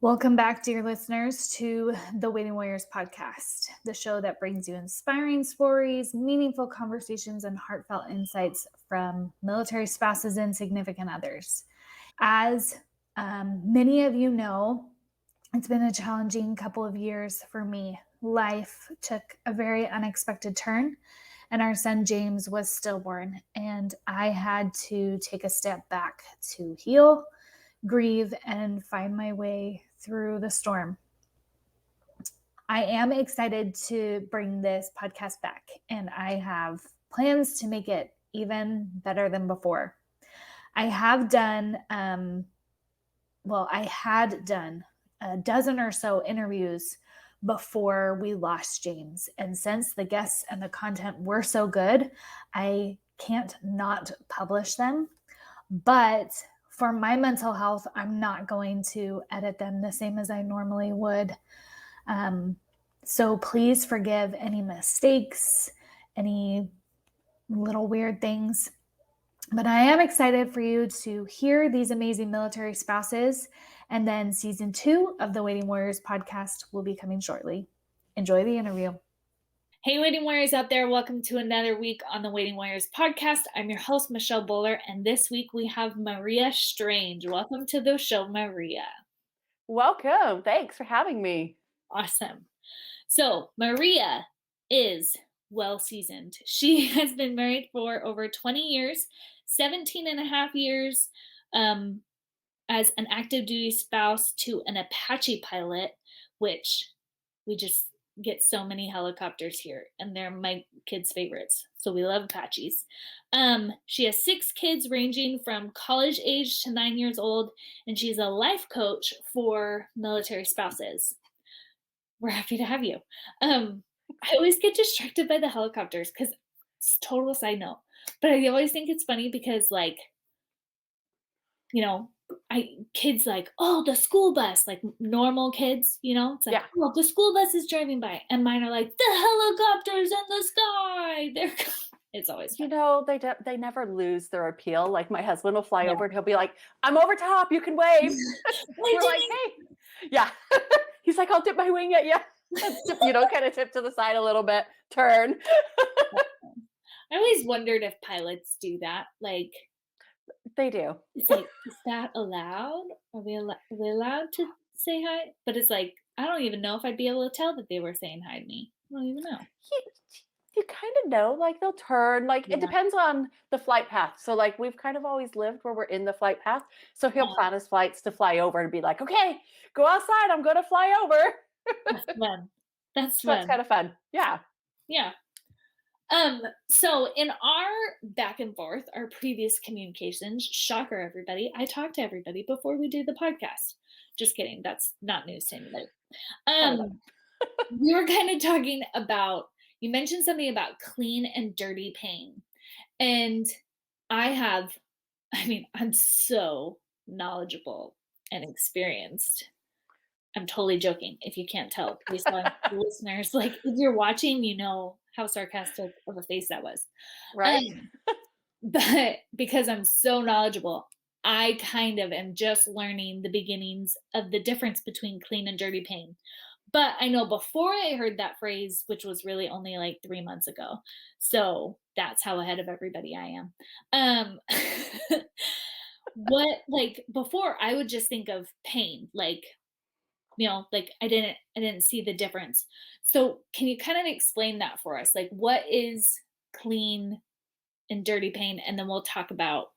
Welcome back, dear listeners, to the Waiting Warriors podcast, the show that brings you inspiring stories, meaningful conversations, and heartfelt insights from military spouses and significant others. As many of you know, it's been a challenging couple of years for me. Life took a very unexpected turn, and our son James was stillborn, and I had to take a step back to heal, grieve, and find my way through the storm. I am excited to bring this podcast back, and I have plans to make it even better than before. I have done, I had done a dozen or so interviews before we lost James. And since the guests and the content were so good, I can't not publish them. But for my mental health, I'm not going to edit them the same as I normally would. So please forgive any mistakes, any little weird things. But I am excited for you to hear these amazing military spouses. And then season 2 of the Waiting Warriors podcast will be coming shortly. Enjoy the interview. Hey, Waiting Warriors out there. Welcome to another week on the Waiting Warriors podcast. I'm your host, Michelle Bowler, and this week we have Maria Strange. Welcome to the show, Maria. Welcome. Thanks for having me. Awesome. So Maria is well-seasoned. She has been married for over 20 years, 17 and a half years as an active duty spouse to an Apache pilot, which we just get so many helicopters here, and they're my kids' favorites. So we love Apaches. She has 6 kids ranging from college age to 9 years old, and she's a life coach for military spouses. We're happy to have you. I always get distracted by the helicopters because it's total side note. But I always think it's funny because, like, kids like, oh, the school bus, like normal kids, it's like, Yeah. oh, the school bus is driving by. And mine are like, the helicopters in the sky. It's always fun. They never lose their appeal. Like my husband will fly Yeah. over and he'll be like, "I'm over top. You can wave." We're like, "Hey." Yeah. He's like, "I'll dip my wing at you." Kind of tip to the side a little bit, turn. I always wondered if pilots do that. Like, They do. it's like, is that allowed? Are we allowed to say hi? But it's like, I don't even know if I'd be able to tell that they were saying hi to me. I don't even know. You kind of know, like they'll turn. Like Yeah. it depends on the flight path. So like we've kind of always lived where we're in the flight path. So he'll plan his flights to fly over and be like, "Okay, go outside. I'm going to fly over." That's fun. That's So that's fun. kind of fun. Yeah. Yeah. So in our back and forth, our previous communications, shocker everybody, I talk to everybody before we do the podcast. Just kidding. That's not news to anybody. We were kind of talking about, you mentioned something about clean and dirty pain. And I'm so knowledgeable and experienced. I'm totally joking. If you can't tell, please tell listeners, like, if you're watching, you know how sarcastic of a face that was. Right. But because I'm so knowledgeable, I kind of am just learning the beginnings of the difference between clean and dirty pain. But I know before I heard that phrase, which was really only like 3 months ago, so that's how ahead of everybody I am. Before I would just think of pain, like, like I didn't see the difference. So can you kind of explain that for us? Like, what is clean and dirty pain? And then we'll talk about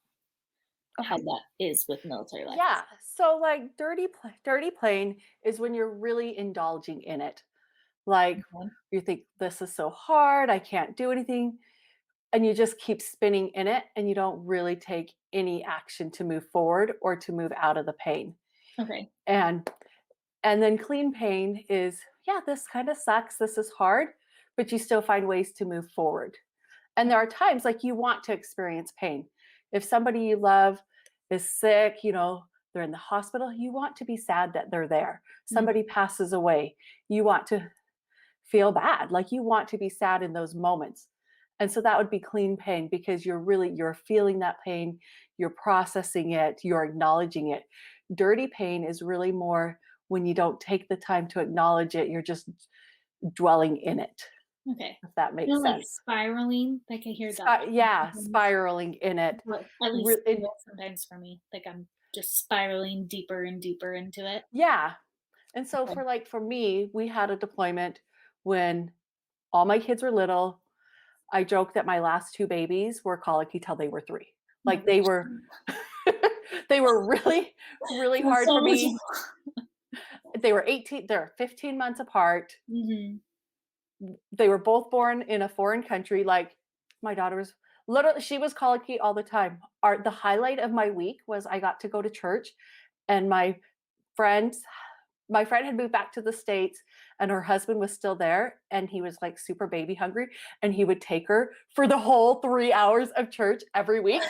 how that is with military life. Yeah. So like dirty pain is when you're really indulging in it. Like Okay. you think this is so hard, I can't do anything, and you just keep spinning in it and you don't really take any action to move forward or to move out of the pain. Okay. And and then clean pain is, yeah, this kind of sucks, this is hard, but you still find ways to move forward. And there are times like you want to experience pain. If somebody you love is sick, they're in the hospital, you want to be sad that they're there. Somebody passes away, you want to feel bad, like you want to be sad in those moments. And so that would be clean pain because you're feeling that pain, you're processing it, you're acknowledging it. Dirty pain is really more when you don't take the time to acknowledge it, you're just dwelling in it, Okay. if that makes No, like sense. spiraling, like I hear that Yeah, sometimes, spiraling in it. but at least Re- it- sometimes for me, like I'm just spiraling deeper and deeper into it. yeah. And so Okay. for me, we had a deployment when all my kids were little. I joke that my last 2 babies were colicky till they were 3. Oh my Like, they were gosh. they were really, really That's hard so for much. me. They're 15 months apart. Mhm. They were both born in a foreign country, like, my daughter was literally she was colicky all the time. The highlight of my week was I got to go to church, and friends my friend had moved back to the States, and her husband was still there, and he was, like, super baby hungry, and he would take her for the whole 3 hours of church every week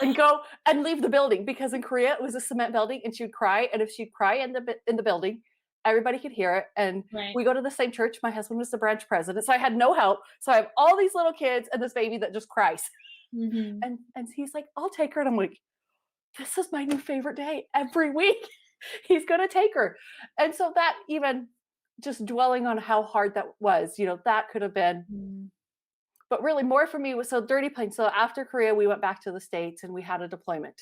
and go and leave the building, because in Korea, it was a cement building, and she would cry, and if she'd cry in the building, everybody could hear it, and Right. we go to the same church. My husband was the branch president, so I had no help. So I have all these little kids and this baby that just cries. Mhm. And he's like, "I'll take her," and I'm like, "This is my new favorite day every week." He's gonna take her. And so that even just dwelling on how hard that was, that could have been, Mm. but really more for me was so dirty plain. So after Korea, we went back to the States and we had a deployment.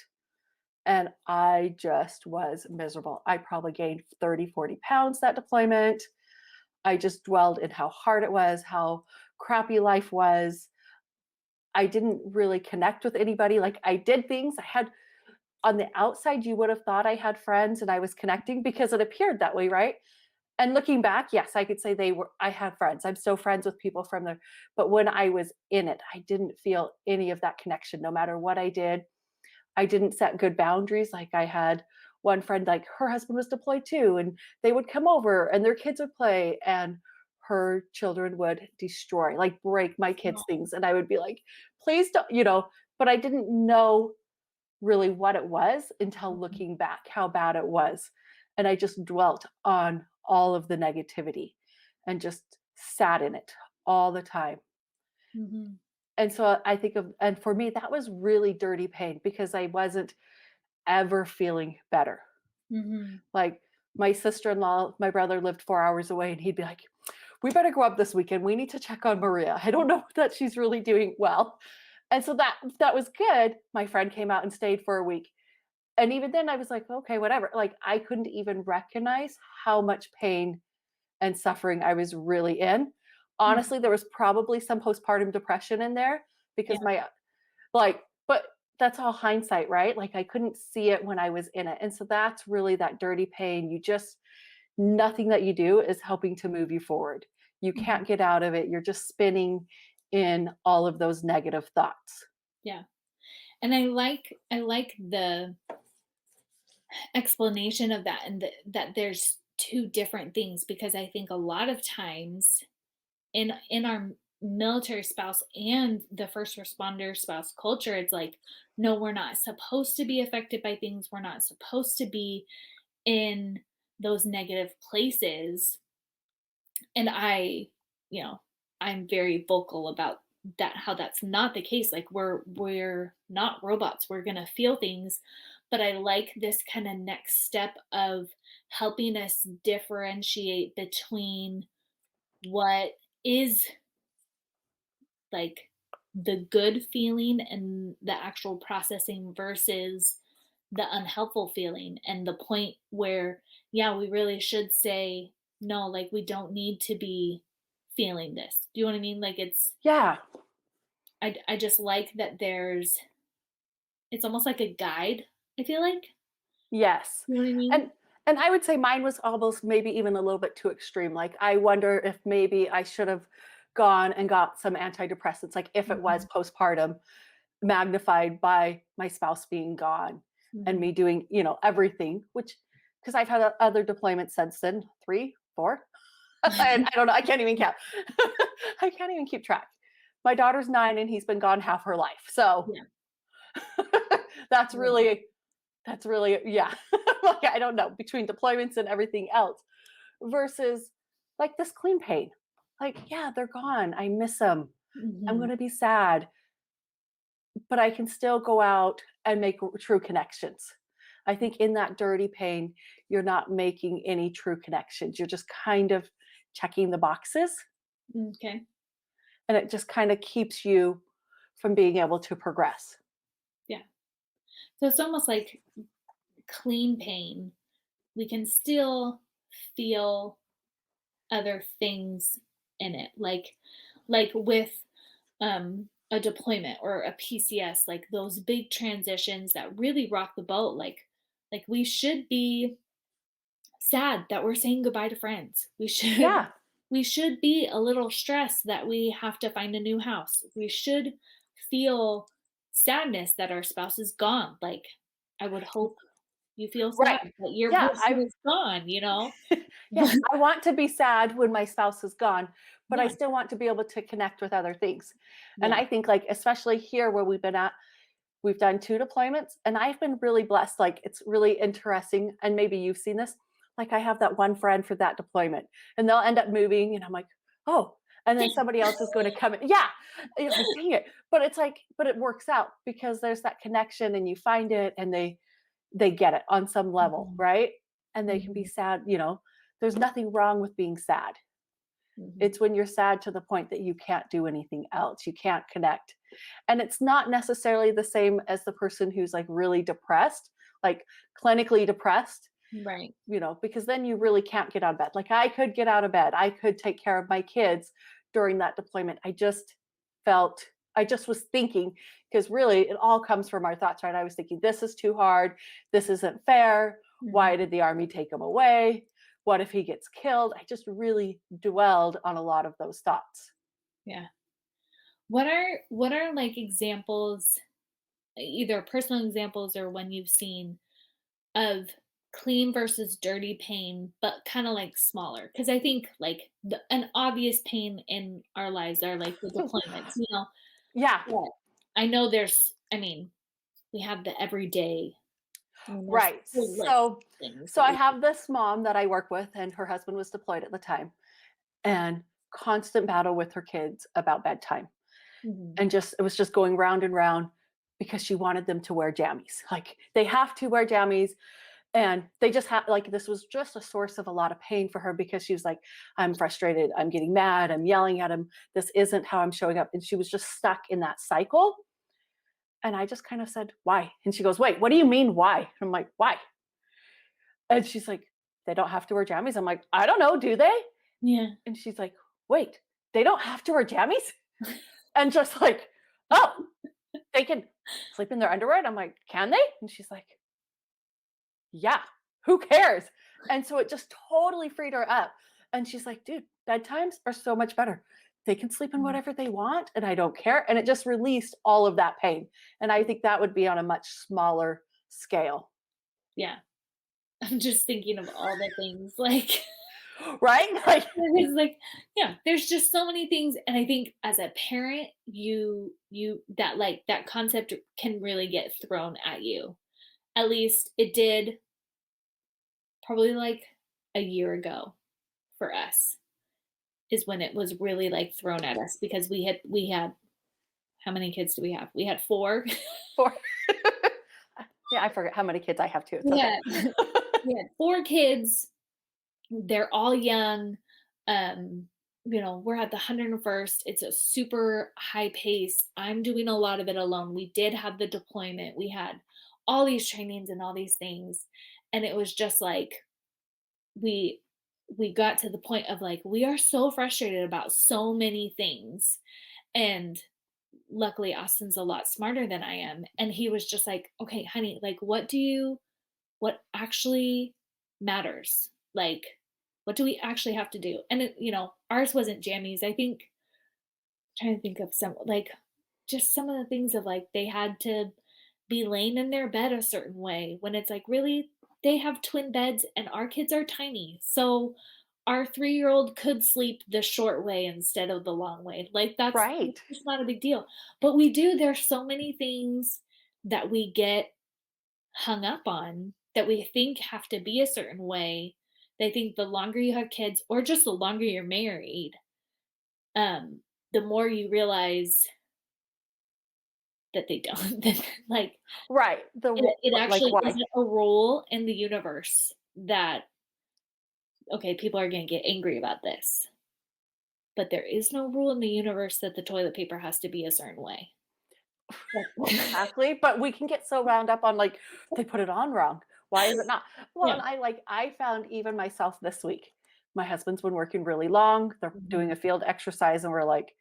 And I just was miserable. I probably gained 30, 40 pounds that deployment. I just dwelled in how hard it was, how crappy life was. I didn't really connect with anybody. Like, I did things. I had on the outside, you would have thought I had friends and I was connecting because it appeared that way, right? And looking back, yes, I could say I had friends. I'm still friends with people from there. But when I was in it, I didn't feel any of that connection no matter what I did. I didn't set good boundaries. Like, I had one friend, like, her husband was deployed too, and they would come over and their kids would play, and her children would destroy, like, break my kids' No. things. And I would be like, please don't, but I didn't know really what it was until Mhm. looking back how bad it was. And I just dwelt on all of the negativity and just sat in it all the time. Mhm. And so I think and for me, that was really dirty pain because I wasn't ever feeling better. Mhm. Like, my sister-in-law, my brother lived 4 hours away, and he'd be like, "We better go up this weekend. We need to check on Maria. I don't know that she's really doing well." And so that was good. My friend came out and stayed for a week. And even then I was like, "Okay, whatever." Like, I couldn't even recognize how much pain and suffering I was really in. Mhm. Honestly, there was probably some postpartum depression in there Yeah. because but that's all hindsight, right? Like, I couldn't see it when I was in it. And so that's really that dirty pain. Nothing that you do is helping to move you forward. You Mhm. can't get out of it. You're just spinning in all of those negative thoughts. Yeah. And I like the explanation of that, and that there's two different things, because I think a lot of times in our military spouse and the first responder spouse culture, it's like, no, we're not supposed to be affected by things, we're not supposed to be in those negative places. And you know I'm very vocal about that, how that's not the case. Like, we're not robots, we're going to feel things. But I like this kind of next step of helping us differentiate between what is, like, the good feeling and the actual processing versus the unhelpful feeling, and the point where, yeah, we really should say no, like, we don't need to be feeling this. Do you know what I mean? Like, Yeah. I just like that it's almost like a guide, I feel like. Yes. You know what I mean? And and I would say mine was almost maybe even a little bit too extreme. Like, I wonder if maybe I should have gone and got some antidepressants, like if it was Mhm, postpartum magnified by my spouse being gone and mhm. me doing, everything, which because I've had other deployments since then, 3, 4. And I don't know, I can't even count. I can't even keep track. My daughter's 9 and he's been gone half her life. So Yeah, that's yeah. really that's really, yeah. Like, I don't know, between deployments and everything else versus like this clean pain. Like, yeah, they're gone. I miss them. I'm Mhm. going to be sad, but I can still go out and make true connections. I think in that dirty pain, you're not making any true connections. You're just kind of checking the boxes, Okay. and it just kind of keeps you from being able to progress. Yeah. So it's almost like clean pain. We can still feel other things in it, like with a deployment or a PCS, like those big transitions that really rock the boat. Like we should be sad that we're saying goodbye to friends. We should Yeah. we should be a little stressed that we have to find a new house. We should feel sadness that our spouse is gone. Like I would hope you feel sad Right. that your Yeah. person is gone, you know? Yeah, But I want to be sad when my spouse is gone, but I yeah, still want to be able to connect with other things. And yeah. I think, like, especially here where we've been at, we've done 2 deployments, and I've been really blessed. Like, it's really interesting, and maybe you've seen this. Like, I have that one friend for that deployment, and they'll end up moving, and I'm like, "Oh," and then somebody else is gonna come in. Yeah, you're like, "Dang it." But it's like, but it works out because there's that connection, and you find it, and they get it on some level, Mhm, right? And they can be mhm, sad, there's nothing wrong with being sad. mhm. It's when you're sad to the point that you can't do anything else, you can't connect. And it's not necessarily the same as the person who's like really depressed, like clinically depressed, Right. because then you really can't get out of bed. Like I could get out of bed, I could take care of my kids during that deployment. Felt, I just was thinking, because really it all comes from our thoughts, right? I was thinking, this is too hard. This isn't fair. Mhm. Why did the army take him away? What if he gets killed? I just really dwelled on a lot of those thoughts. Yeah. What are like examples, either personal examples or when you've seen of clean versus dirty pain, but kind of like smaller? Because I think like an obvious pain in our lives are like the deployments, you know. Yeah, But I know I mean, we have the everyday. I mean, there's right. whole list So, of things so that I we. have this mom that I work with, and her husband was deployed at the time, and constant battle with her kids about bedtime. Mhm. And just it was just going round and round because she wanted them to wear jammies. Like they have to wear jammies, and they just have, like, this was just a source of a lot of pain for her because she was like, I'm frustrated, I'm getting mad, I'm yelling at him, this isn't how I'm showing up. And she was just stuck in that cycle. And I just kind of said, why? And she goes, wait, what do you mean why? And I'm like, why? And she's like, they don't have to wear jammies. I'm like, I don't know, do they? Yeah. And she's like, wait, they don't have to wear jammies? And just like, oh, they can sleep in their underwear. And I'm like, can they? And she's like, yeah, who cares? And so it just totally freed her up. And she's like, dude, bedtimes are so much better. They can sleep in Mhm. whatever they want, and I don't care. And it just released all of that pain. And I think that would be on a much smaller scale, Yeah. I'm just thinking of all the things like right? Like, it's like, yeah, there's just so many things, and I think as a parent, you that like that concept can really get thrown at you. At least it did probably like a year ago for us is when it was really like thrown at us because we had how many kids do we have? We had 4. for yeah, I forget how many kids I have too. It's okay. Yeah. We had 4 kids. They're all young. Um, we're at the 101st. It's a super high pace. I'm doing a lot of it alone. We did have the deployment. We had all these trainings and all these things. And it was just like we we got to the point of like we are so frustrated about so many things. And luckily Austin's a lot smarter than I am. And he was just like, okay, honey, like what actually matters? Like, what do we actually have to do? And ours wasn't jammies. I think trying to think of some like just some of the things of like they had to be laying in their bed a certain way when it's like really they have twin beds and our kids are tiny. So our 3-year-old could sleep the short way instead of the long way. Like that's Right. just not a big deal. But we do, there's so many things that we get hung up on that we think have to be a certain way. They think the longer you have kids or just the longer you're married, the more you realize that they don't. That, like, Right. it Like actually why? isn't a rule in the universe that, okay, people are gonna get angry about this, but there is no rule in the universe that the toilet paper has to be a certain way. Exactly, but we can get so wound up on, like, they put it on wrong. Why is it not? Well, Yeah. and I found even myself this week, my husband's been working really long, they're doing Mhm. a field exercise, and we're like,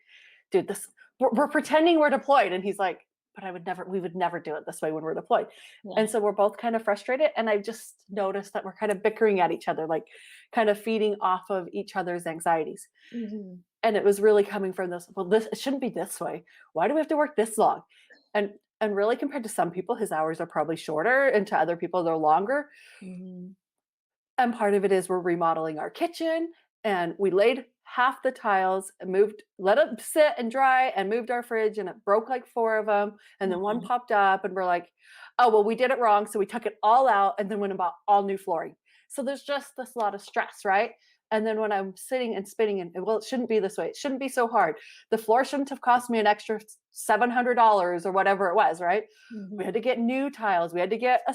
"Dude, this we're pretending we're deployed," and he's like, "But we would never do it this way when we're deployed." Yeah. And so we're both kind of frustrated, and I just noticed that we're kind of bickering at each other, like, kind of feeding off of each other's anxieties. Mhm. And it was really coming from this, well, this it shouldn't be this way. Why do we have to work this long? And really compared to some people, his hours are probably shorter, and to other people they're longer. Mhm. And part of it is we're remodeling our kitchen, and we laid half the tiles and moved, let it sit and dry, and moved our fridge, and it broke like four of them. And then one Uh-huh. popped up, and we're like, oh, well, we did it wrong. So we took it all out and then went and bought all new flooring. So there's just this lot of stress, right? And then when I'm sitting and spinning, and well, it shouldn't be this way. It shouldn't be so hard. The floor shouldn't have cost me an extra $700 or whatever it was, right? We had Mhm. to get new tiles. We had to get a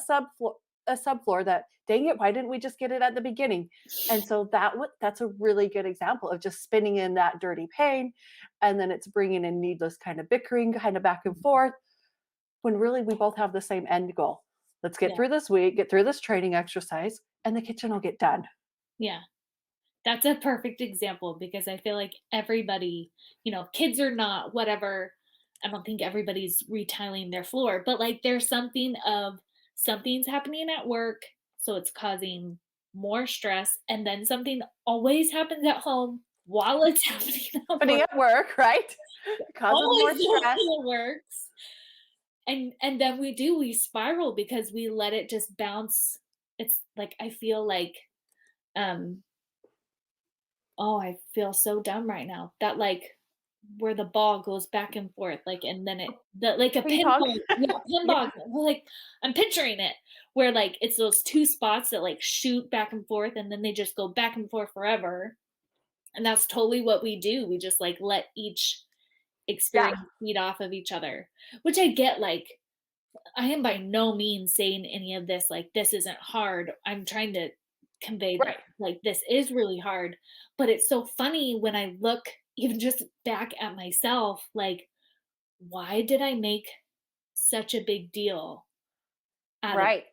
subfloor that, dang it, why didn't we just get it at the beginning? And so that's a really good example of just spinning in that dirty pain, and then it's bringing in needless kind of bickering, kind of back and forth, when really we both have the same end goal. Let's get Yeah. through this week, get through this training exercise, and the kitchen will get done. Yeah. That's a perfect example because I feel like everybody, kids or not, whatever, I don't think everybody's retiling their floor, but like there's something's happening at work, so it's causing more stress, and then something always happens at home while it's happening at Putting work. at work, right? It causes Always more the way stress. it works. And then we spiral because we let it just bounce. It's like I feel like um oh, I feel so dumb right now. That, like, where the ball goes back and forth, like, and then like a Ping pong. pinball, yeah, Yeah. pinball, well, like, I'm picturing it, where, like, it's those 2 spots that, like, shoot back and forth, and then they just go back and forth forever, and that's totally what we do. We just, like, let each Yeah. experience feed off of each other, which I get, like, I am by no means saying any of this like this isn't hard. I'm trying to convey that Right. like this is really hard. But it's so funny when I look even just back at myself, like, why did I make such a big deal out of Right.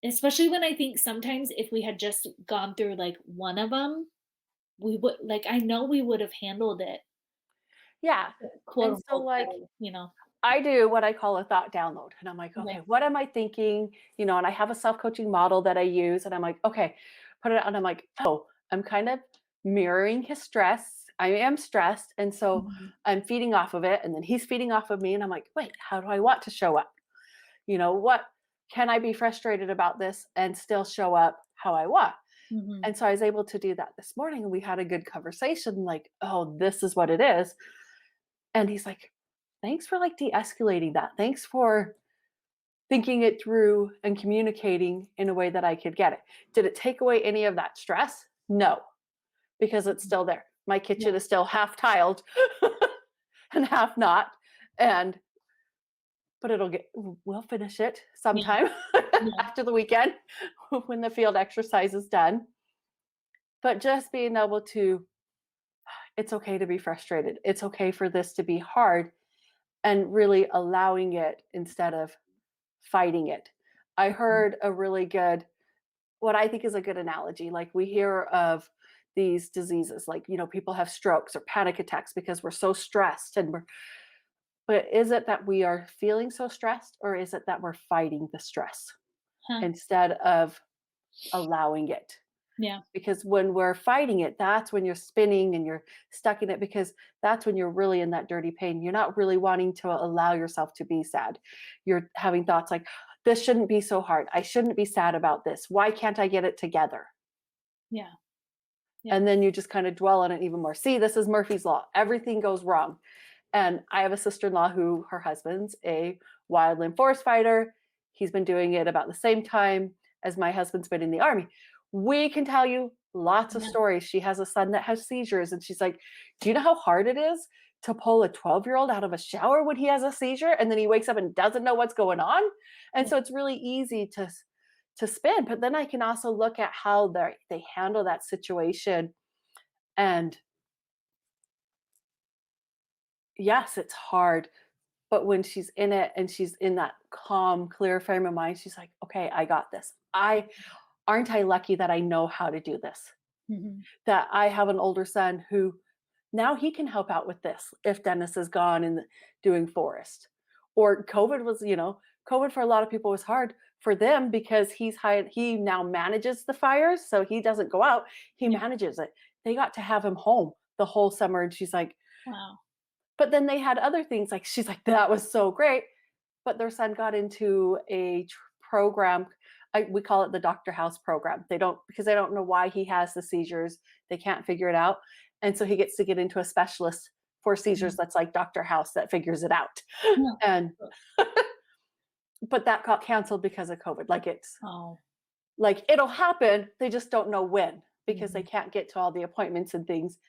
it? Especially when I think sometimes if we had just gone through like one of them, we would like I know we would have handled it Yeah. quote And so, unquote like, better. I do what I call a thought download. And I'm like, Okay. okay, what am I thinking? And I have a self coaching model that I use. And I'm like, okay, put it on. I'm like, oh, I'm kind of mirroring his stress. I am stressed. And so Mhm. I'm feeding off of it. And then he's feeding off of me. And I'm like, wait, how do I want to show up? What can I be frustrated about this and still show up how I want? Mhm. And so I was able to do that this morning. And we had a good conversation like, oh, this is what it is. And he's like, thanks for like de-escalating that. Thanks for thinking it through and communicating in a way that I could get it. Did it take away any of that stress? No, because it's still there. My Yeah. kitchen is still half tiled and half not. And but we'll finish it Yeah. sometime Yeah. after the weekend when the field exercise is done. But just being able to, it's okay to be frustrated. It's okay for this to be hard, and really allowing it instead of fighting it. I Mhm. heard a really good, what I think is a good analogy. Like we hear of these diseases, like, people have strokes or panic attacks because we're so stressed but is it that we are feeling so stressed, or is it that we're fighting the stress Huh. instead of allowing it? Yeah. Because when we're fighting it, that's when you're spinning and you're stuck in it, because that's when you're really in that dirty pain. You're not really wanting to allow yourself to be sad. You're having thoughts like, this shouldn't be so hard. I shouldn't be sad about this. Why can't I get it together? Yeah. Yeah. And then you just kind of dwell on it even more. See, this is Murphy's Law. Everything goes wrong. And I have a sister in law who her husband's a wildland forest fighter. He's been doing it about the same time as my husband's been in the army. We can tell you lots of Yeah. stories. She has a son that has seizures, and she's like, do you know how hard it is to pull a 12-year-old out of a shower when he has a seizure and then he wakes up and doesn't know what's going on. And so it's really easy to spin. But then I can also look at how they handle that situation. And yes, it's hard. But when she's in it and she's in that calm, clear frame of mind, she's like, okay, I got this. Aren't I lucky that I know how to do this? Mhm. That I have an older son who now he can help out with this if Dennis is gone and doing forest. Or COVID was, COVID for a lot of people was hard for them because he now manages the fires. So he doesn't go out, he Yeah. manages it. They got to have him home the whole summer. And she's like, Wow. but then they had other things like she's like, that was so great. But their son got into a program. We call it the Dr. House program. Because they don't know why he has the seizures. They can't figure it out. And so he gets to get into a specialist for seizures Mhm. that's like Dr. House that figures it out. Yeah. And but that got canceled because of COVID. Oh. Like it'll happen. They just don't know when because they Mhm. can't get to all the appointments and things.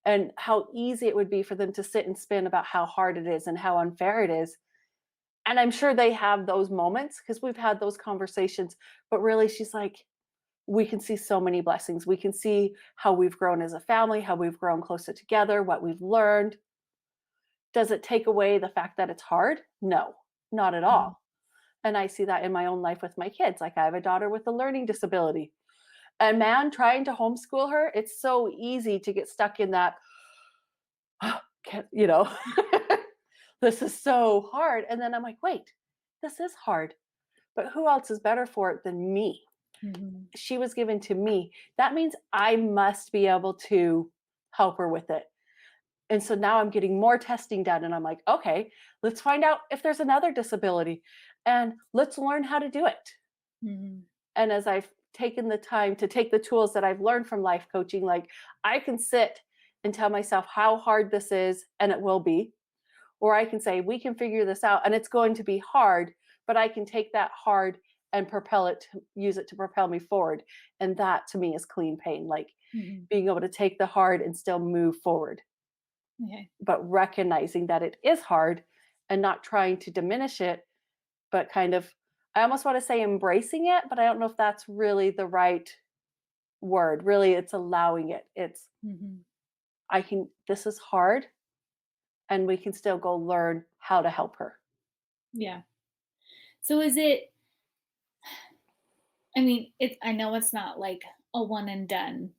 And how easy it would be for them to sit and spin about how hard it is and how unfair it is. And I'm sure they have those moments because we've had those conversations. But really, she's like, we can see so many blessings. We can see how we've grown as a family, how we've grown closer together, what we've learned. Does it take away the fact that it's hard? No, not at Mhm. all. And I see that in my own life with my kids. Like I have a daughter with a learning disability. And man, trying to homeschool her, it's so easy to get stuck in that, you know, this is so hard. And then I'm like, wait, this is hard. But who else is better for it than me? Mhm. She was given to me. That means I must be able to help her with it. And so now I'm getting more testing done. And I'm like, okay, let's find out if there's another disability and let's learn how to do it. Mhm. And as I've taken the time to take the tools that I've learned from life coaching, like I can sit and tell myself how hard this is, and it will be. Or I can say, we can figure this out and it's going to be hard, but I can take that hard and use it to propel me forward. And that to me is clean pain, like Mhm. being able to take the hard and still move forward, Okay. but recognizing that it is hard and not trying to diminish it, but kind of, I almost want to say embracing it, but I don't know if that's really the right word. Really, it's allowing it. Mhm. This is hard and we can still go learn how to help her. Yeah. So is it, I mean, I know it's not like a one and done,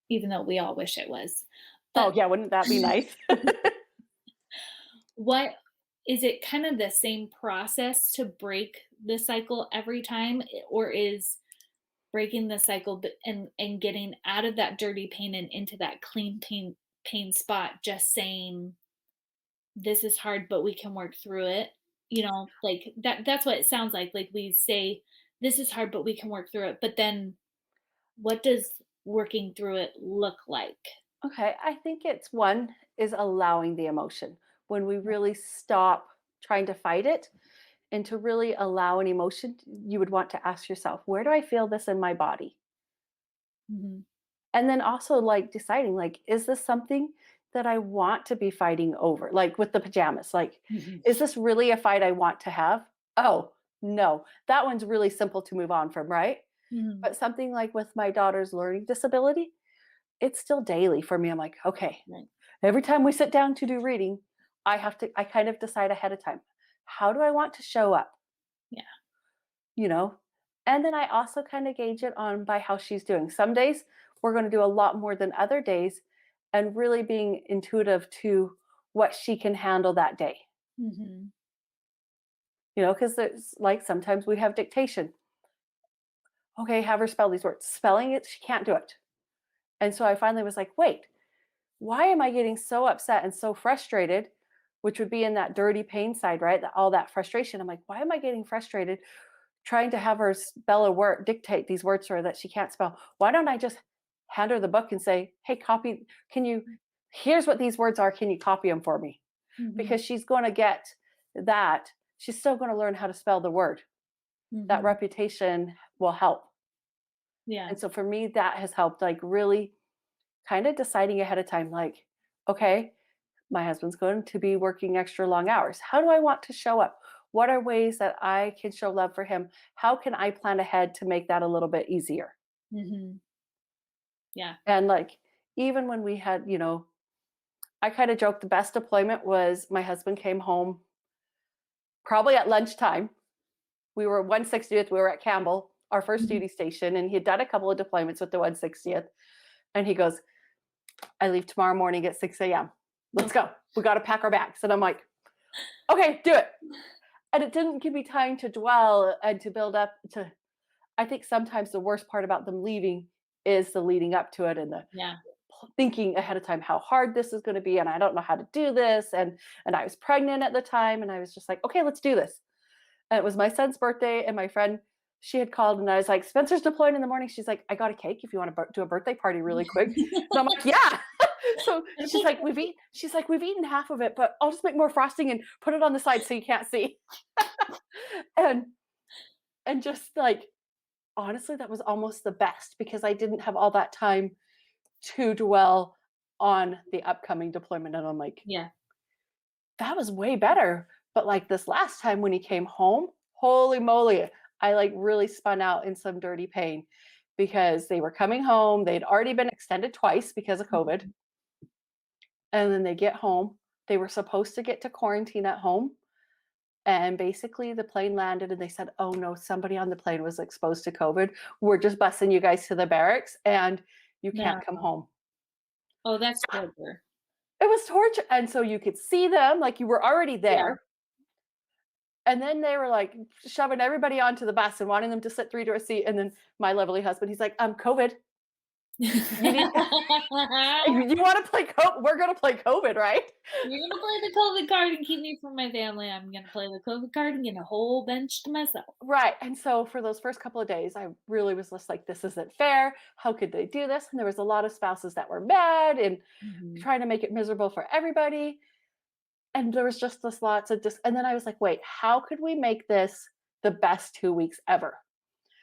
even though we all wish it was. Oh, But yeah. Wouldn't that be nice? what is it kind of the same process to break the cycle every time, or is breaking the cycle and getting out of that dirty pain and into that clean pain spot just saying this is hard but we can work through it, like that's what it sounds like we say this is hard but we can work through it, but then what does working through it look like? Okay, I think it's one is allowing the emotion. When we really stop trying to fight it and to really allow an emotion, you would want to ask yourself, where do I feel this in my body? Hmm. And then also like deciding like is this something that I want to be fighting over? Like with the pajamas, like Hmm. is this really a fight I want to have? Oh, no. That one's really simple to move on from, right? Hmm. But something like with my daughter's learning disability, it's still daily for me. I'm like, okay, Right. every time we sit down to do reading, I kind of decide ahead of time, how do I want to show up? Yeah. You know? And then I also kind of gauge it on by how she's doing. Some days we're going to do a lot more than other days and really being intuitive to what she can handle that day. Hmm. Because there's like sometimes we have dictation. Okay, have her spell these words. Spelling it, she can't do it. And so I finally was like, wait, why am I getting so upset and so frustrated? Which would be in that dirty pain side, right? All that frustration. I'm like, why am I getting frustrated trying to have her spell a word, dictate these words for her that she can't spell? Why don't I just hand her the book and say, hey, copy, here's what these words are. Can you copy them for me? Hmm. Because she's going to get that. She's still going to learn how to spell the word. That Hmm. reputation will help. Yeah. And so for me, that has helped, like really kind of deciding ahead of time, like, okay, My husband's going to be working extra long hours. How do I want to show up? What are ways that I can show love for him? How can I plan ahead to make that a little bit easier? Mhm. Yeah. And like, even when we had, I kind of joked the best deployment was my husband came home probably at lunchtime. We were 160th, we were at Campbell, our first Mhm. duty station, and he had done a couple of deployments with the 160th. And he goes, I leave tomorrow morning at 6 a.m. Let's Okay. go. We got to pack our bags. And I'm like, okay, do it. And it didn't give me time to dwell and to build up to. I think sometimes the worst part about them leaving is the leading up to it and the Yeah. thinking ahead of time how hard this is going to be and I don't know how to do this and I was pregnant at the time and I was just like, okay, let's do this. And it was my son's birthday and my friend, she had called and I was like, Spencer's deploying in the morning. She's like, I got a cake if you want to do a birthday party really quick. And I'm like, yeah. So she's like, we've eaten half of it, but I'll just make more frosting and put it on the side so you can't see. and and just like, honestly, that was almost the best because I didn't have all that time to dwell on the upcoming deployment. And I'm like, Yeah. that was way better. But like this last time when he came home, holy moly, I like really spun out in some dirty pain because they were coming home. They'd already been extended twice because of COVID. Mhm. And then they get home. They were supposed to get to quarantine at home. And basically, the plane landed and they said, oh no, somebody on the plane was exposed to COVID. We're just busing you guys to the barracks and you can't No. come home. Oh, that's torture. It was torture. And so you could see them like you were already Yeah. there. And then they were like shoving everybody onto the bus and wanting them to sit 3 to a seat. And then my lovely husband, he's like, COVID. You need you want to play COVID? We're gonna play COVID, right? You're gonna play the COVID card and keep me from my family. I'm gonna play the COVID card and get a whole bench to myself. Right. And so for those first couple of days, I really was just like, this isn't fair. How could they do this? And there was a lot of spouses that were mad and Mhm. trying to make it miserable for everybody. And there was just this lots of and then I was like, wait, how could we make this the best 2 weeks ever?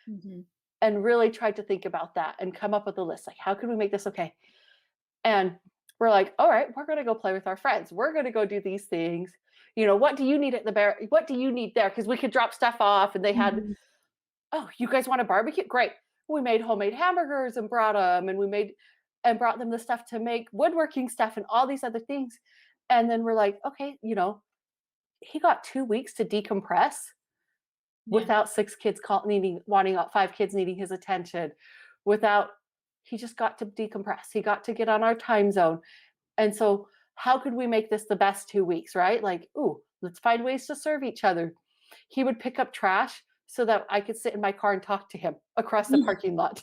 Mhm. And really tried to think about that and come up with a list. Like, how can we make this okay? And we're like, all right, we're gonna go play with our friends. We're gonna go do these things. What do you need at the bar? What do you need there? Because we could drop stuff off. And they had, Mhm. oh, you guys want a barbecue? Great. We made homemade hamburgers and brought them, and brought them the stuff to make woodworking stuff and all these other things. And then we're like, okay, he got 2 weeks to decompress Yeah. without six kids wanting out, five kids needing his attention, without he just got to decompress. He got to get on our time zone. And so, how could we make this the best 2 weeks, right? Like, ooh, let's find ways to serve each other. He would pick up trash so that I could sit in my car and talk to him across the parking lot.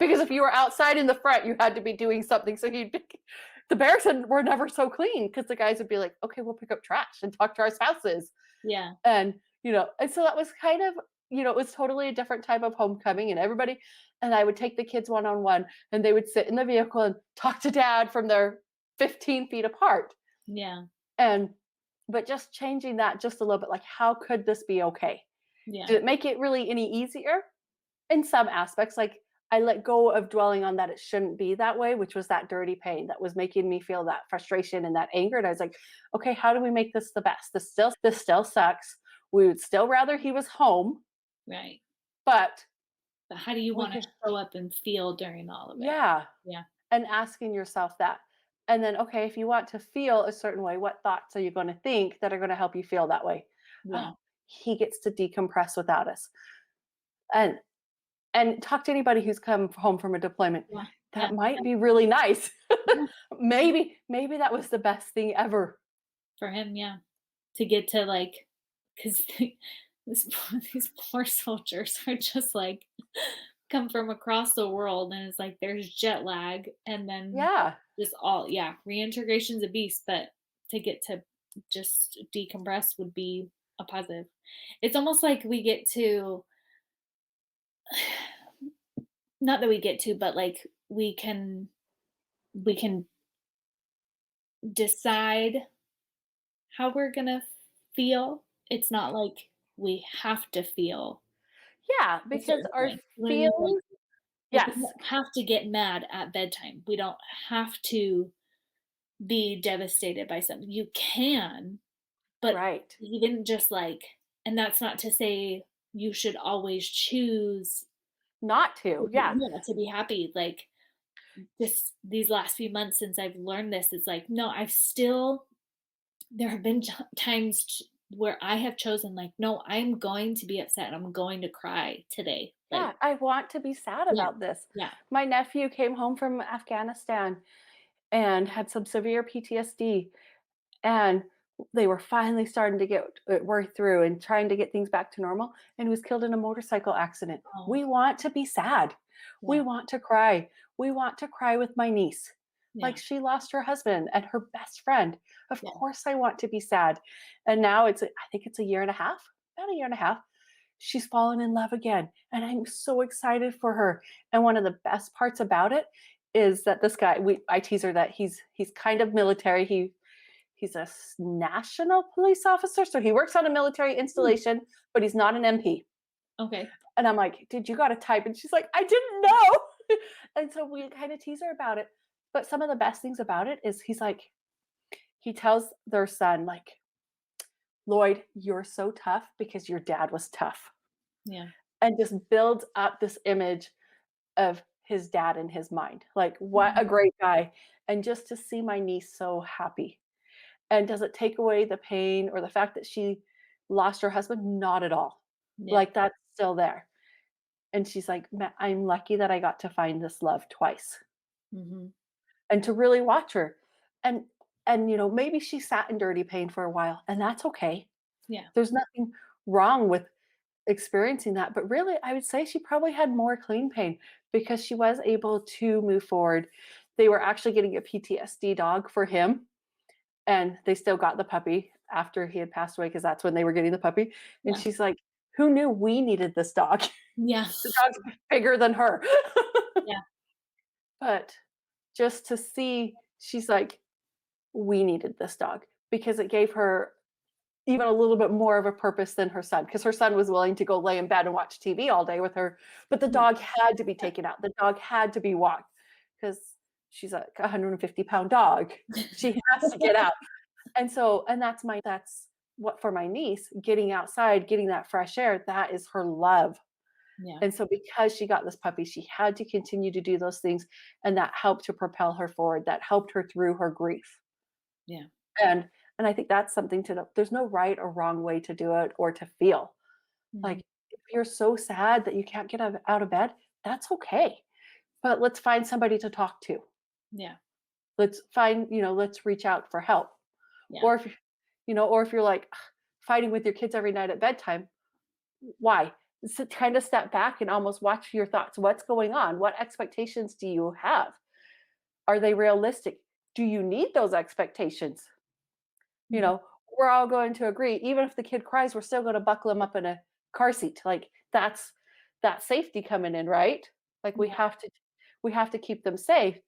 Because if you were outside in the front, you had to be doing something. So the bears were never so clean because the guys would be like, okay, we'll pick up trash and talk to our spouses. Yeah. And, and so that was kind of, it was totally a different type of homecoming and everybody, and I would take the kids one on one and they would sit in the vehicle and talk to dad from their 15 feet apart. Yeah. And, but just changing that just a little bit, like, how could this be okay? Yeah. Did it make it really any easier? In some aspects, like I let go of dwelling on that it shouldn't be that way, which was that dirty pain that was making me feel that frustration and that anger. And I was like, okay, how do we make this the best? This still sucks. We would still rather he was home, Right. but But how do you we wanna could, show up and feel during all of it? yeah. Yeah. And asking yourself that. And then, okay, if you want to feel a certain way, what thoughts are you going to think that are going to help you feel that way? Yeah. Oh, he gets to decompress without us. And talk to anybody who's come home from a deployment. Yeah. Yeah. That might be really nice. Yeah. Maybe that was the best thing ever. For him, yeah. To get to, like, 'cause these poor soldiers are just, like, come from across the world, and it's like there's jet lag, and then Yeah. just all yeah, reintegration's a beast, but to get to just decompress would be a positive. It's almost like we get to not that we get to, but, like, we can decide how we're gonna feel. It's not like we have to feel Yeah, a because certain our way. You know what I mean? feelings, Like, we yes. don't have to get mad at bedtime. We don't have to be devastated by something. You can, but Right. even just like, and that's not to say you should always choose Not to. Yeah. yeah, to be happy. Like these last few months since I've learned this, it's like, no, there have been times where I have chosen, like, no, I'm going to be upset. I'm going to cry today. Like, Yeah, I want to be sad yeah, about this. yeah, My nephew came home from Afghanistan and had some severe PTSD, and they were finally starting to get it worked through and trying to get things back to normal, and he was killed in a motorcycle accident. oh, We want to be sad. We yeah, want to cry. We want to cry with my niece. yeah, Like she lost her husband and her best friend. Of yeah, course I want to be sad. And now I think it's a year and a half, about a year and a half. She's fallen in love again, and I'm so excited for her. And one of the best parts about it is that this guy, I tease her that he's kind of military. He's a national police officer, so he works on a military mm, installation, but he's not an MP. okay, And I'm like, "Dude, you gotta type." And she's like, "I didn't know." And so we kind of tease her about it. But some of the best things about it is he tells their son, like, "Lloyd, you're so tough because your dad was tough." yeah, And just builds up this image of his dad in his mind. Like, what a mhm, great guy. And just to see my niece so happy. And does it take away the pain or the fact that she lost her husband? Not at all. yeah, Like, that's still there. And she's like, I'm lucky that I got to find this love twice mhm, and to really watch her. And, maybe she sat in dirty pain for a while, and that's okay. yeah, There's nothing wrong with experiencing that. But really, I would say she probably had more clean pain because she was able to move forward. They were actually getting a PTSD dog for him, and they still got the puppy after he had passed away because that's when they were getting the puppy. And yeah, she's like, "Who knew we needed this dog? yeah, The dog's bigger than her." yeah, But just to see, she's like, "We needed this dog," because it gave her even a little bit more of a purpose than her son, because her son was willing to go lay in bed and watch TV all day with her, but the yeah, dog had to be taken out. The dog had to be walked because she's like a 150-pound dog. She has to get out. And that's what for my niece, getting outside, getting that fresh air, that is her love. yeah, And so because she got this puppy, she had to continue to do those things, and that helped to propel her forward. That helped her through her grief. yeah, And I think that's something to know. There's no right or wrong way to do it or to feel. mhm, Like if you're so sad that you can't get out of bed, that's okay. But let's find somebody to talk to. yeah, Let's reach out for help. yeah, Or if you're like fighting with your kids every night at bedtime, why? So kind of step back and almost watch your thoughts. What's going on? What expectations do you have? Are they realistic? Do you need those expectations? You mhm, know, we're all going to agree, even if the kid cries, we're still going to buckle him up in a car seat. Like that's that safety coming in, right? Like we yeah, have to we have to keep them safe.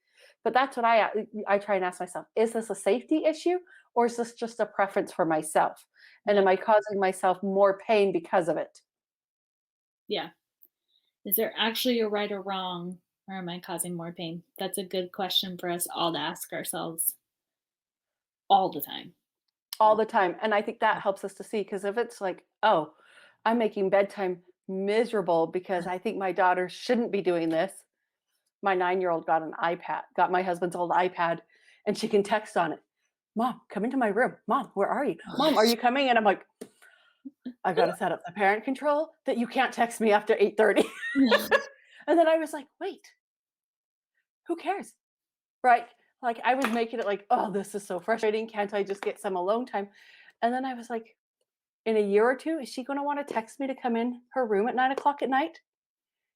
But that's what I try and ask myself, is this a safety issue or is this just a preference for myself? And yeah, am I causing myself more pain because of it? yeah. Is there actually a right or wrong, or am I causing more pain? That's a good question for us all to ask ourselves all the time. All All the time. And I think that helps us to see, because if it's like, oh, I'm making bedtime miserable because I think my daughter shouldn't be doing this. My 9-year-old got an iPad, got my husband's old iPad, and she can text on it. Mom, come into my room. Mom, where are you? Mom, are you coming? And I'm like, I got to set up the parent control that you can't text me after 8:30. Yeah. And then I was like, wait, who cares? Right? Like I was making it like, oh, this is so frustrating. Can't I just get some alone time? And then I was like, in a year or two, is she going to want to text me to come in her room at 9 o'clock at night?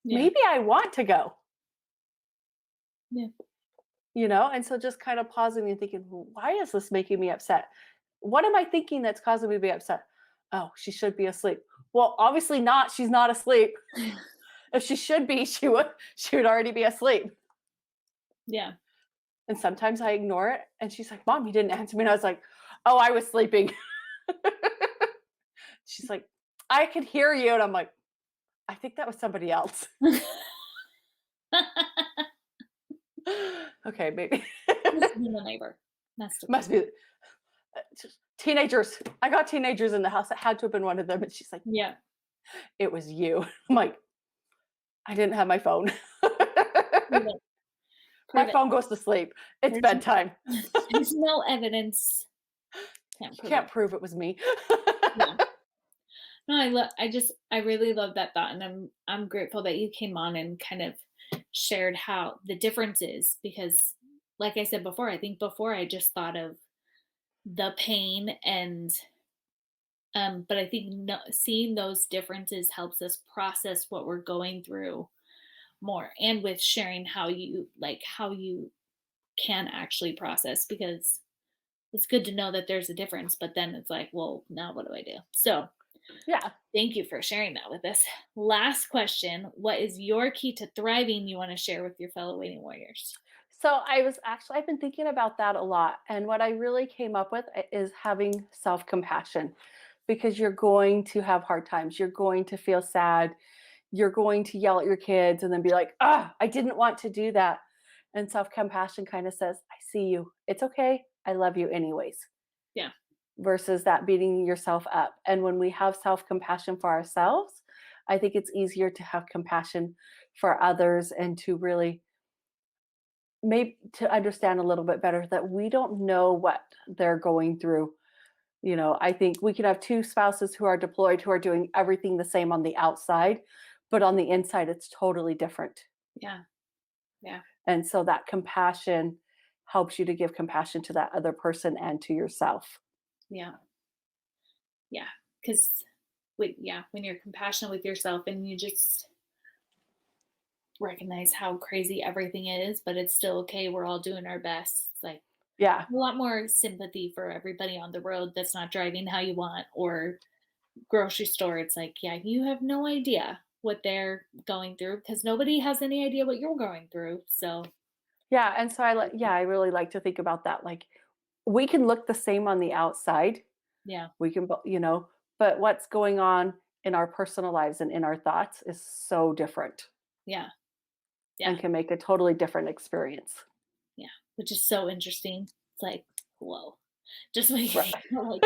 Yeah. Maybe I want to go, Yeah. And so just kind of pausing and thinking, "Well, why is this making me upset? What am I thinking that's causing me to be upset? Oh, she should be asleep. Well, obviously not. She's not asleep. If she should be, she would already be asleep. Yeah. And sometimes I ignore it. And she's like, Mom, you didn't answer me. And I was like, oh, I was sleeping. She's like, I could hear you. And I'm like, I think that was somebody else. Okay, maybe. Just being a neighbor. Must have Must been. be just teenagers. I got teenagers in the house. It had to have been one of them. And she's like, Yeah. it was you. I'm like, I didn't have my phone. Prove it. My Prove it. phone goes to sleep. It's There's bedtime. there's no evidence. Can't You prove can't it. prove it was me. Yeah. No, I really love that thought, and I'm grateful that you came on and kind of shared how the difference is, because like I said before, I think before I just thought of the pain and but I think no, seeing those differences helps us process what we're going through more, and with sharing how you can actually process, because it's good to know that there's a difference, but then it's like, well, now what do I do? So Yeah. thank you for sharing that with us. Last question. What is your key to thriving you want to share with your fellow waiting warriors? So I've been thinking about that a lot. And what I really came up with is having self compassion, because you're going to have hard times. You're going to feel sad. You're going to yell at your kids and then be like, I didn't want to do that. And self compassion kind of says, I see you. It's okay. I love you anyways, Yeah. versus that beating yourself up. And when we have self compassion for ourselves, I think it's easier to have compassion for others and to really maybe to understand a little bit better that we don't know what they're going through. I think we could have two spouses who are deployed who are doing everything the same on the outside, but on the inside it's totally different. Yeah. Yeah. And so that compassion helps you to give compassion to that other person and to yourself. Yeah. Yeah. Because when you're compassionate with yourself and you just recognize how crazy everything is, but it's still okay. We're all doing our best. It's like Yeah. a lot more sympathy for everybody on the road that's not driving how you want, or grocery store. It's like, yeah, you have no idea what they're going through, because nobody has any idea what you're going through. So, Yeah. And so I really like to think about that. Like, we can look the same on the outside. yeah. We can, but what's going on in our personal lives and in our thoughts is so different Yeah. Yeah. and can make a totally different experience. Yeah. Which is so interesting. It's like, whoa. Just like, Right. like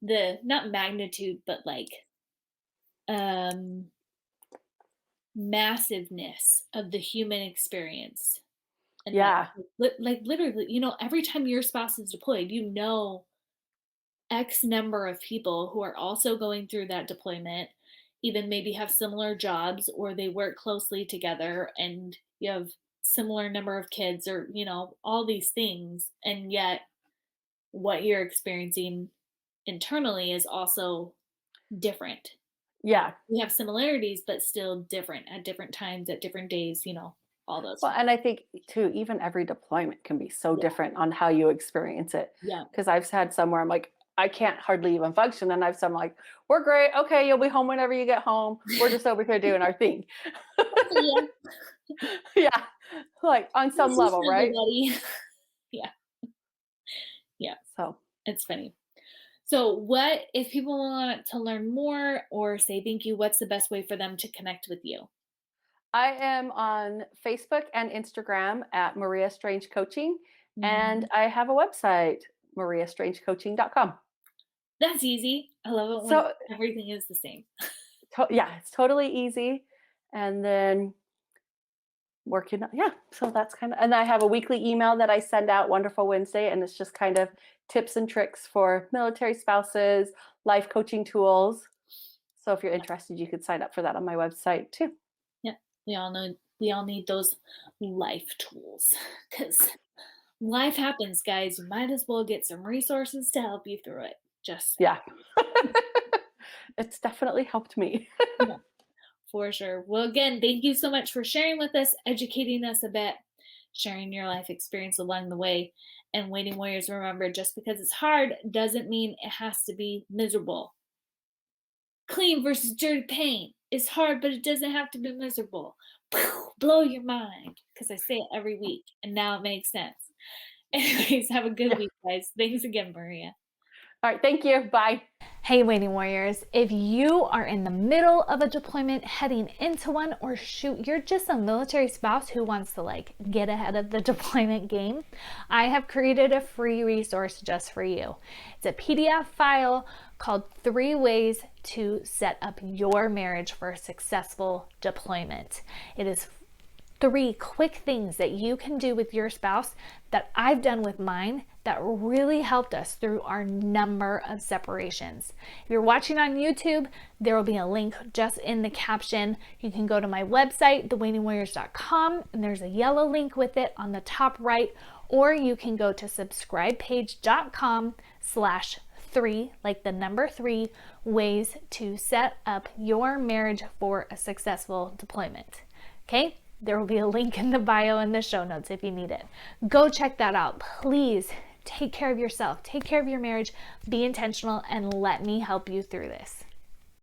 the not magnitude, but like um massiveness of the human experience. And that, Yeah. like, literally, every time your spouse is deployed, X number of people who are also going through that deployment, even maybe have similar jobs, or they work closely together, and you have similar number of kids, or all these things, and yet what you're experiencing internally is also different. Yeah. We have similarities, but still different at different times, at different days, all those Well, things. and I think too, even every deployment can be so Yeah. different on how you experience it. Yeah. Because I've had some where I'm like, I can't hardly even function. And I've some like, we're great. Okay, you'll be home whenever you get home. We're just over here doing our thing. Yeah. Yeah. Like on some This is level, right? everybody. Yeah. Yeah. So It's funny. So, what if people want to learn more or say thank you? What's the best way for them to connect with you? I am on Facebook and Instagram at Maria Strange Coaching. And Mhm. I have a website, mariastrangecoaching.com. That's easy. I love it when So everything is the same. yeah, it's totally easy. And then so that's kind of, and I have a weekly email that I send out, Wonderful Wednesday, and it's just kind of tips and tricks for military spouses, life coaching tools. So if you're interested, you could sign up for that on my website too. Yeah. We all need those life tools, because life happens, guys. You might as well get some resources to help you through it. Just saying. Yeah. It's definitely helped me. Yeah, for sure. Well, again, thank you so much for sharing with us, educating us a bit, sharing your life experience along the way. And Waiting Warriors, remember, just because it's hard doesn't mean it has to be miserable. Clean versus dirty paint is hard, but it doesn't have to be miserable. Blow your mind, because I say it every week, and now it makes sense. Anyways, have a good Yeah. week, guys. Thanks again, Maria. All right, thank you. Bye. Hey, Waiting Warriors, if you are in the middle of a deployment, heading into one, or shoot, you're just a military spouse who wants to like get ahead of the deployment game, I have created a free resource just for you. It's a PDF file called 3 Ways to Set Up Your Marriage for a Successful Deployment. It is 3 quick things that you can do with your spouse that I've done with mine that really helped us through our number of separations. If you're watching on YouTube, there will be a link just in the caption. You can go to my website, thewaitingwarriors.com, and there's a yellow link with it on the top right, or you can go to subscribepage.com/3, like the number 3, ways to set up your marriage for a successful deployment. Okay? There will be a link in the bio and the show notes if you need it. Go check that out. Please take care of yourself, take care of your marriage, be intentional, and let me help you through this.